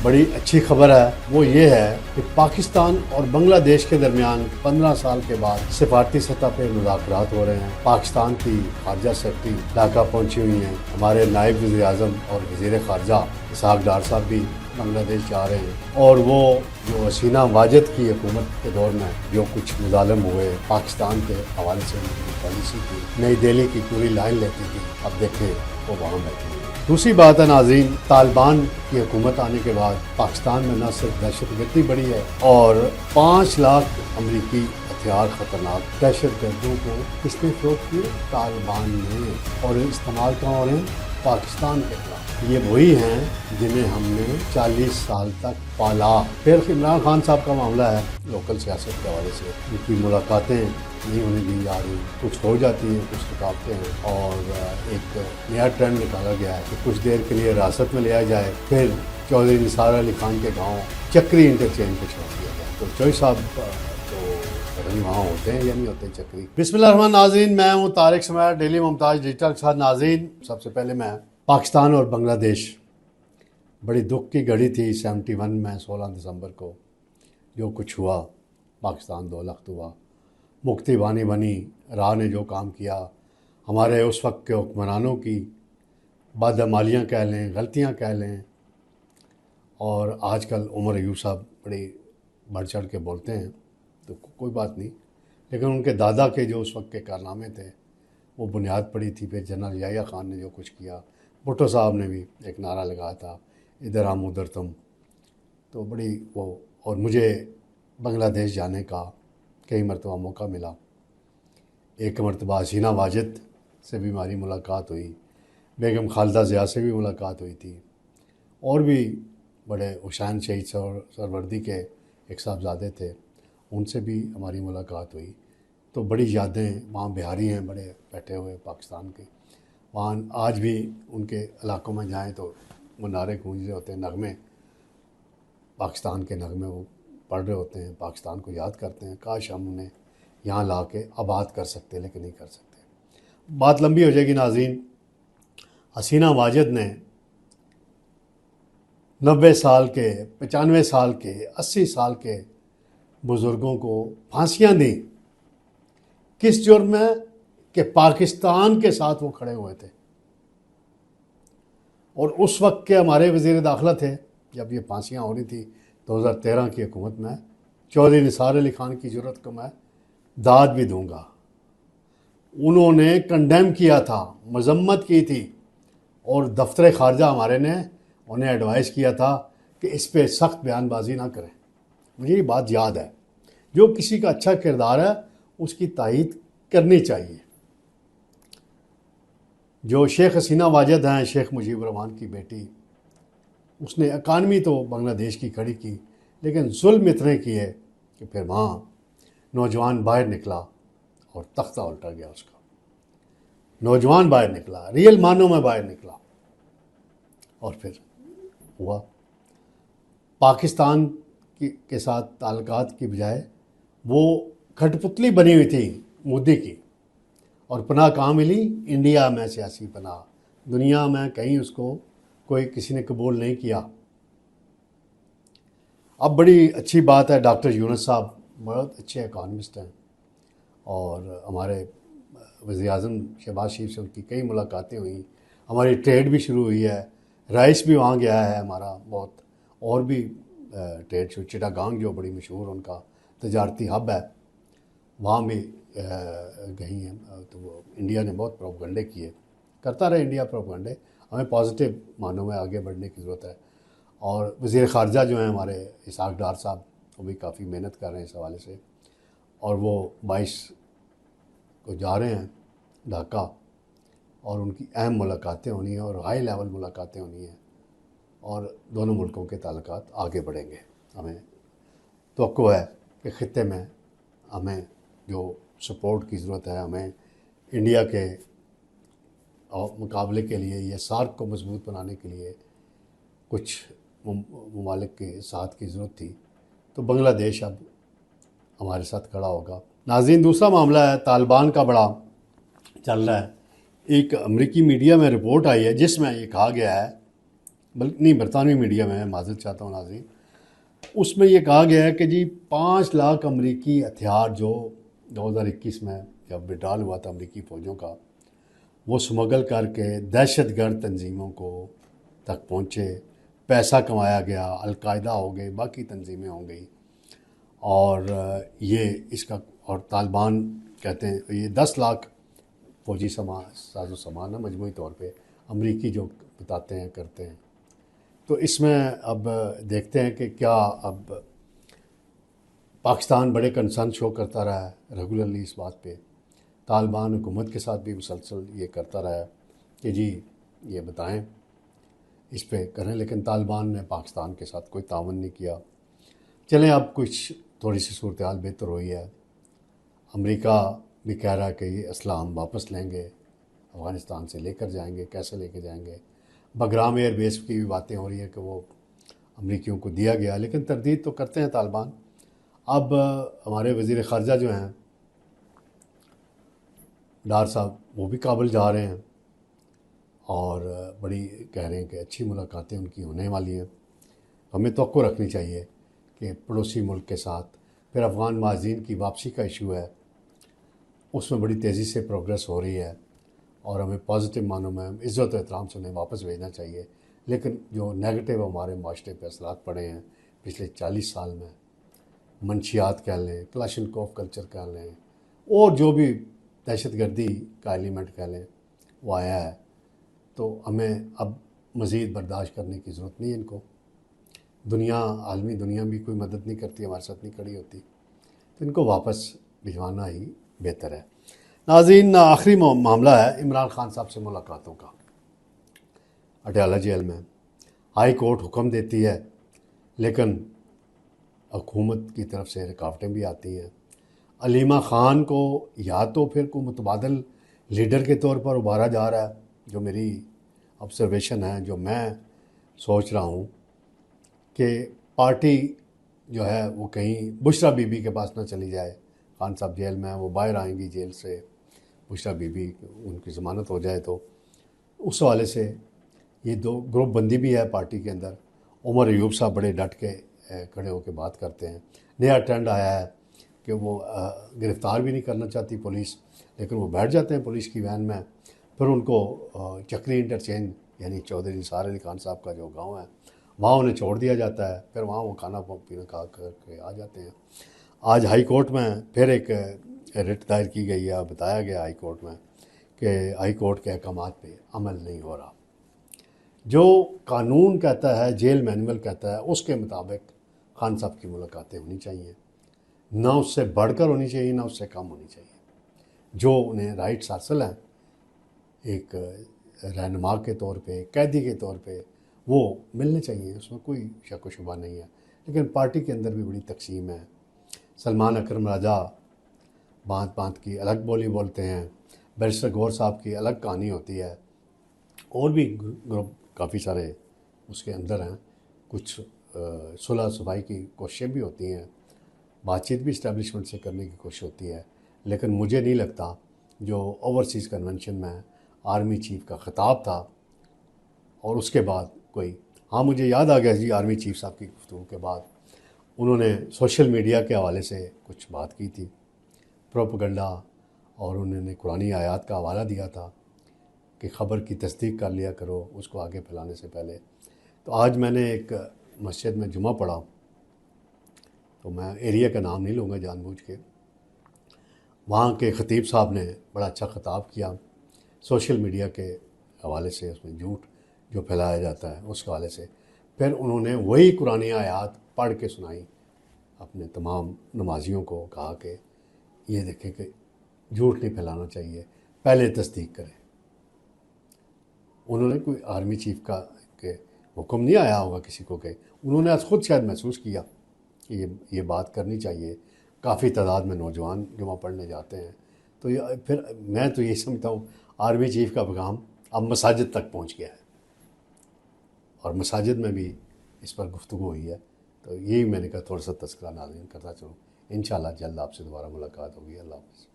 بڑی اچھی خبر ہے وہ یہ ہے کہ پاکستان اور بنگلہ دیش کے درمیان 15 سال کے بعد سفارتی سطح پہ مذاکرات ہو رہے ہیں۔ پاکستان کی خارجہ سیکرٹری ڈھاکہ پہنچی ہوئی ہیں، ہمارے نائب وزیر اعظم اور وزیر خارجہ اسحاق ڈار صاحب بھی بنگلہ دیش جا رہے ہیں، اور وہ جو حسینہ واجد کی حکومت کے دور میں جو کچھ مظالم ہوئے پاکستان کے حوالے سے پالیسی کی نئی دہلی کی پوری لائن لیتی تھی، اب دیکھیں وہ وہاں بیٹھی ہوئی ہے۔ دوسری بات ہے ناظرین، طالبان کی حکومت آنے کے بعد پاکستان میں نہ صرف دہشت گردی بڑھی ہے اور 5 لاکھ امریکی ہتھیار خطرناک دہشت گردوں کو کس نے فروخت کیے؟ طالبان نے، اور استعمال کہاں ہو رہے ہیں؟ پاکستان کے خلاف۔ یہ وہی ہیں جنہیں ہم نے 40 سال تک پالا۔ پھر عمران خان صاحب کا معاملہ ہے، لوکل سیاست کے حوالے سے ان کی ملاقاتیں نہیں ہونے دی جا رہی، کچھ ہو جاتی ہیں، کچھ رکاوٹیں ہیں، اور ایک نیا ٹرینڈ نکالا گیا ہے کہ کچھ دیر کے لیے حراست میں لیا جائے، پھر چودھری نثار علی خان کے گاؤں چکری انٹرچینج پہ چھوڑ دیا جائے۔ تو چوہدری صاحب تو پتہ نہیں وہاں ہوتے ہیں یا نہیں ہوتے چکری۔ بسم اللہ الرحمن ناظرین، میں ہوں طارق سمیر، ڈیلی ممتاز ڈیجیٹل کے ساتھ۔ ناظرین، سب سے پہلے میں پاکستان اور بنگلہ دیش بڑی دکھ کی گھڑی تھی 71 میں 16 دسمبر کو جو کچھ ہوا، پاکستان 2 لخت ہوا، مکتی بانی بنی، راہ نے جو کام کیا، ہمارے اس وقت کے حکمرانوں کی بدعمالیاں کہہ لیں، غلطیاں کہہ لیں، اور آج کل عمر ایوب صاحب بڑی بڑھ چڑھ کے بولتے ہیں تو کوئی بات نہیں، لیکن ان کے دادا کے جو اس وقت کے کارنامے تھے وہ بنیاد پڑی تھی۔ پھر جنرل یحییٰ خان نے جو کچھ کیا، بھٹو صاحب نے بھی ایک نعرہ لگایا تھا ادھر ہم ادھر تم، تو بڑی وہ، اور مجھے بنگلہ دیش جانے کا کئی مرتبہ موقع ملا۔ ایک مرتبہ حسینہ واجد سے بھی ہماری ملاقات ہوئی، بیگم خالدہ ضیاء سے بھی ملاقات ہوئی تھی، اور بھی بڑے حسین شہید سہروردی کے ایک صاحبزادے تھے، ان سے بھی ہماری ملاقات ہوئی۔ تو بڑی یادیں، وہاں بہاری ہیں بڑے بیٹھے ہوئے پاکستان کے، وہاں آج بھی ان کے علاقوں میں جائیں تو وہ نعرے گونج رہے ہوتے ہیں، نغمے، پاکستان کے نغمے وہ پڑھ رہے ہوتے ہیں، پاکستان کو یاد کرتے ہیں، کاش ہم انہیں یہاں لا کے آباد کر سکتے، لیکن نہیں کر سکتے۔ بات لمبی ہو جائے گی ناظرین۔ حسینہ واجد نے 90 سال کے، 95 سال کے، 80 سال کے بزرگوں کو پھانسیاں دیں، کس جرم میں؟ کہ پاکستان کے ساتھ وہ کھڑے ہوئے تھے، اور اس وقت کے ہمارے وزیر داخلہ تھے جب یہ پھانسیاں ہو رہی تھی 2013 کی حکومت میں۔ چودھری نثار علی خان کی جرأت کو میں داد بھی دوں گا، انہوں نے کنڈیم کیا تھا، مذمت کی تھی، اور دفتر خارجہ ہمارے نے انہیں ایڈوائز کیا تھا کہ اس پہ سخت بیان بازی نہ کریں۔ مجھے یہ بات یاد ہے، جو کسی کا اچھا کردار ہے اس کی تائید کرنی چاہیے۔ جو شیخ حسینہ واجد ہیں، شیخ مجیب الرحمان کی بیٹی، اس نے اکانوی تو بنگلہ دیش کی کھڑی کی، لیکن ظلم اتنے کیے کہ پھر وہاں نوجوان باہر نکلا اور تختہ الٹا گیا اس کا۔ نوجوان باہر نکلا، ریئل معنوں میں باہر نکلا، اور پھر ہوا پاکستان کے ساتھ تعلقات کی بجائے وہ کھٹ پتلی بنی ہوئی تھی مودی کی، اور پناہ کہاں ملی؟ انڈیا میں سیاسی پناہ، دنیا میں کہیں اس کو کوئی کسی نے قبول نہیں کیا۔ اب بڑی اچھی بات ہے، ڈاکٹر یونس صاحب بہت اچھے اکانومسٹ ہیں، اور ہمارے وزیر اعظم شہباز شریف سے ان کی کئی ملاقاتیں ہوئیں، ہماری ٹریڈ بھی شروع ہوئی ہے، رائس بھی وہاں گیا ہے ہمارا بہت، اور بھی ٹریڈ شو، چٹاگانگ جو بڑی مشہور ان کا تجارتی ہب ہے، وہاں بھی گئی ہیں۔ تو وہ انڈیا نے بہت پروپیگنڈے کیے، کرتا رہے انڈیا پروپیگنڈے، ہمیں پازیٹیو معنوں میں آگے بڑھنے کی ضرورت ہے۔ اور وزیر خارجہ جو ہیں ہمارے اسحاق ڈار صاحب، وہ بھی کافی محنت کر رہے ہیں اس حوالے سے، اور وہ 22 کو جا رہے ہیں ڈھاکہ، اور ان کی اہم ملاقاتیں ہونی ہیں اور ہائی لیول ملاقاتیں ہونی ہیں، اور دونوں ملکوں کے تعلقات آگے بڑھیں گے۔ ہمیں توقع ہے کہ خطے میں ہمیں جو سپورٹ کی ضرورت ہے، ہمیں انڈیا کے مقابلے کے لیے یا سارک کو مضبوط بنانے کے لیے کچھ ممالک کے ساتھ کی ضرورت تھی، تو بنگلہ دیش اب ہمارے ساتھ کھڑا ہوگا۔ ناظرین، دوسرا معاملہ ہے طالبان کا، بڑا چل رہا ہے۔ ایک امریکی میڈیا میں رپورٹ آئی ہے جس میں یہ کہا گیا ہے، बल्कि नहीं, बरतानवी मीडिया में, माजरत चाहता हूँ नाज़रीन, उसमें ये कहा गया है कि जी 5 लाख अमरीकी हथियार जो 2021 में जब विड्रॉल हुआ था अमरीकी फ़ौजों का, वो स्मगल करके दहशतगर्द तंजीमों को तक पहुँचे, पैसा कमाया गया, अलकायदा हो गई, बाकी तंजीमें हो गई, और ये इसका, और तालिबान कहते हैं ये 10 लाख फ़ौजी साजो सामान है मजमूई तौर पे अमरीकी जो बताते हैं करते हैं। तो इसमें अब देखते हैं कि क्या अब पाकिस्तान बड़े कंसर्न शो करता रहा है रेगुलरली इस बात पे, तालिबान हुकूमत के साथ भी मुसलसल ये करता रहा है कि जी ये बताएं इस पे करें, लेकिन तालिबान ने पाकिस्तान के साथ कोई तावन नहीं किया। चलें, अब कुछ थोड़ी सी सूरत हाल बेहतर हुई है, अमेरिका भी कह रहा है कि ये असला हम वापस लेंगे, अफ़गानिस्तान से लेकर जाएंगे, कैसे लेके जाएंगे। बगराम एयर बेस की भी बातें हो रही है कि वो अमरीकियों को दिया गया, लेकिन तरदीद तो करते हैं तालिबान। अब हमारे वज़ीर ख़ारजा जो हैं डार साहब, वो भी काबुल जा रहे हैं और बड़ी कह रहे हैं कि अच्छी मुलाकातें उनकी होने वाली हैं। हमें तवक्को रखनी चाहिए कि पड़ोसी मुल्क के साथ, फिर अफ़गान महाजिन की वापसी का इशू है, उसमें बड़ी तेज़ी से प्रोग्रेस हो रही है और हमें पॉजिटिव मानों में इज़्ज़त और एहतराम से उन्हें वापस भेजना चाहिए। लेकिन जो नेगेटिव हमारे माशरे पे असरात पड़े हैं पिछले 40 साल में, मंशियात कह लें, क्लाशनकोव कल्चर कह लें, और जो भी दहशतगर्दी का एलिमेंट कह लें, वो आया है, तो हमें अब मज़ीद बर्दाश्त करने की ज़रूरत नहीं है इनको। दुनिया, आलमी दुनिया भी कोई मदद नहीं करती, हमारे साथ नहीं खड़ी होती, तो इनको वापस भिजवाना ही बेहतर है। नाज़रीन, आखिरी मामला है इमरान खान साहब से मुलाकातों का। अटियाला जेल में हाई कोर्ट हुक्म देती है, लेकिन हुकूमत की तरफ से रुकावटें भी आती हैं। अलीमा ख़ान को या तो फिर कोई मुतबादल लीडर के तौर पर उभारा जा रहा है, जो मेरी ऑब्जर्वेशन है, जो मैं सोच रहा हूँ कि पार्टी जो है वो कहीं बुशरा बीबी के पास ना चली जाए। खान साहब जेल में हैं, वो बाहर आएंगी जेल से, बुशरा बीबी उनकी ज़मानत हो जाए, तो उस हवाले से ये दो ग्रुप बंदी भी है पार्टी के अंदर। उमर अयूब साहब बड़े डट के खड़े होकर बात करते हैं। नया ट्रेंड आया है कि वो गिरफ़्तार भी नहीं करना चाहती पुलिस, लेकिन वो बैठ जाते हैं पुलिस की वैन में, फिर उनको चक्री इंटरचेंज यानी चौधरी निसार अली खान साहब का जो गांव है वहाँ उन्हें छोड़ दिया जाता है, फिर वहाँ वो खाना पीना खा करके आ जाते हैं। आज हाई कोर्ट में फिर एक रिट दायर की गई है, बताया गया हाई कोर्ट में कि हाई कोर्ट के अहकामात पे अमल नहीं हो रहा। जो कानून कहता है, जेल मैनुअल कहता है, उसके मुताबिक खान साहब की मुलाकातें होनी चाहिए, ना उससे बढ़कर होनी चाहिए, ना उससे कम होनी चाहिए। जो उन्हें राइट्स हासिल हैं एक रहनुमा के तौर पे, कैदी के तौर पे, वो मिलने चाहिए, उसमें कोई शक व शुबा नहीं है। लेकिन पार्टी के अंदर भी बड़ी तकसीम है। सलमान अकरम राजा बात बात की अलग बोली बोलते हैं, बैरिस्टर गौर साहब की अलग कहानी होती है, और भी ग्रुप काफ़ी सारे उसके अंदर हैं। कुछ सुलह सफाई की कोशिशें भी होती हैं, बातचीत भी इस्टेब्लिशमेंट से करने की कोशिश होती है, लेकिन मुझे नहीं लगता जो ओवरसीज़ कन्वेंशन में आर्मी चीफ का ख़िताब था और उसके बाद कोई, हाँ मुझे याद आ गया जी, आर्मी चीफ साहब की गुफ्तगू के बाद उन्होंने सोशल मीडिया के हवाले से कुछ बात की थी, प्रोपेगेंडा, और उन्होंने कुरानी आयात का हवाला दिया था कि ख़बर की तस्दीक कर लिया करो उसको आगे फैलाने से पहले। तो आज मैंने एक मस्जिद में जुमा पढ़ा, तो मैं एरिया का नाम नहीं लूँगा जानबूझ के, वहाँ के ख़तीब साहब ने बड़ा अच्छा ख़िताब किया सोशल मीडिया के हवाले से, उसमें झूठ जो फैलाया जाता है उसके हवाले से। फिर उन्होंने वही कुरानी आयात पढ़ के सुनाई अपने तमाम नमाजियों को, कहा कि ये देखें कि झूठ नहीं फैलाना चाहिए, पहले तस्दीक करें। उन्होंने कोई आर्मी चीफ का के हुक्म नहीं आया होगा किसी को कि उन्होंने आज ख़ुद शायद महसूस किया कि ये बात करनी चाहिए। काफ़ी तादाद में नौजवान जुमा पढ़ने जाते हैं, तो ये फिर मैं तो ये समझता हूँ आर्मी चीफ का पैगाम अब मसाजिद तक पहुँच गया है और मसाजिद में भी इस पर गुफ्तगू हुई है। तो यही मैंने कहा थोड़ा सा तज़किरा नाज़रीन करता चलूँ। इंशाअल्लाह जल्द आपसे दोबारा मुलाकात होगी। अल्लाह हाफ़िज़।